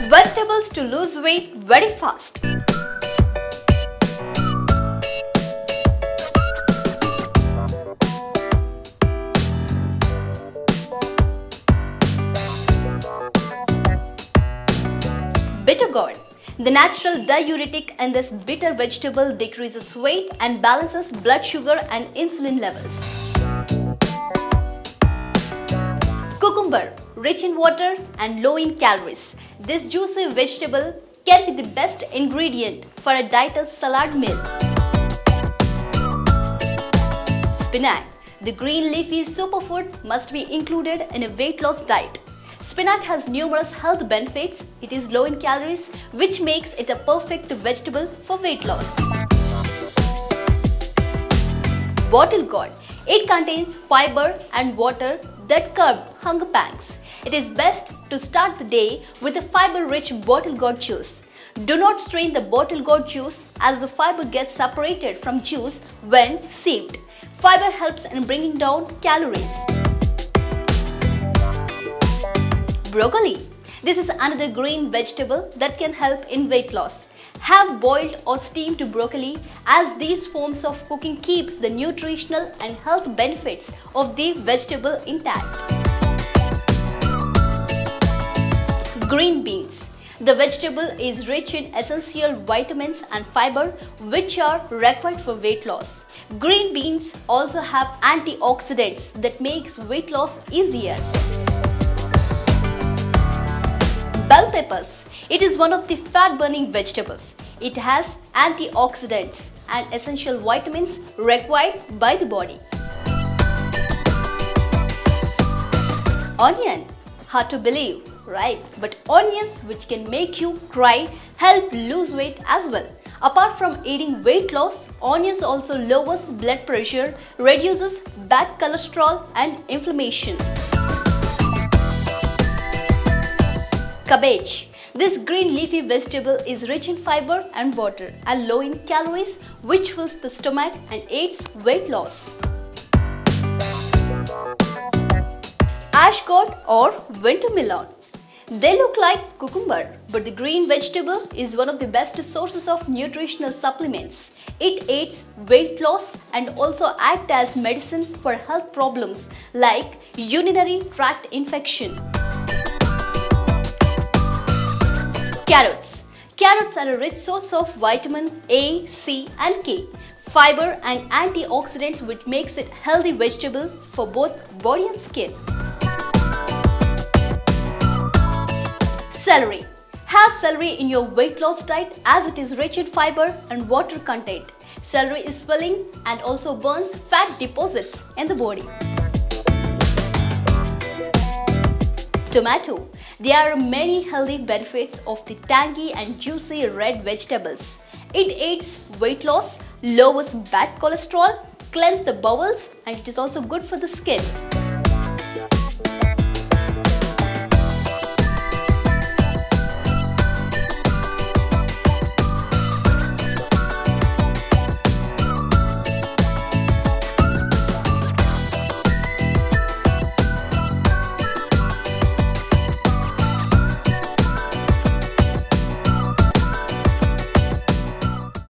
Vegetables to lose weight very fast. Bitter gourd. The natural diuretic in this bitter vegetable decreases weight and balances blood sugar and insulin levels. Cucumber, rich in water and low in calories. This juicy vegetable can be the best ingredient for a diet's salad meal. Spinach. The green leafy superfood must be included in a weight loss diet. Spinach has numerous health benefits. It is low in calories, which makes it a perfect vegetable for weight loss. Bottle gourd. It contains fiber and water that curb hunger pangs. It is best to start the day with a fiber-rich bottle gourd juice. Do not strain the bottle gourd juice as the fiber gets separated from juice when sieved. Fiber helps in bringing down calories. Broccoli. This is another green vegetable that can help in weight loss. Have boiled or steamed broccoli, as these forms of cooking keeps the nutritional and health benefits of the vegetable intact. Green beans. The vegetable is rich in essential vitamins and fiber which are required for weight loss. Green beans also have antioxidants that makes weight loss easier. Bell peppers. It is one of the fat-burning vegetables. It has antioxidants and essential vitamins required by the body. Onion. Hard to believe, right? But onions, which can make you cry, help lose weight as well. Apart from aiding weight loss, onions also lowers blood pressure, reduces bad cholesterol and inflammation. Cabbage. This green leafy vegetable is rich in fiber and water and low in calories, which fills the stomach and aids weight loss. Ashgourd or winter melon. They look like cucumber, but the green vegetable is one of the best sources of nutritional supplements. It aids weight loss and also acts as medicine for health problems like urinary tract infection. Carrots. Carrots are a rich source of vitamin A, C and K, fiber and antioxidants, which makes it a healthy vegetable for both body and skin. Celery. Have celery in your weight loss diet as it is rich in fiber and water content. Celery is filling and also burns fat deposits in the body. Tomato. There are many healthy benefits of the tangy and juicy red vegetables. It aids weight loss, lowers bad cholesterol, cleanses the bowels, and it is also good for the skin.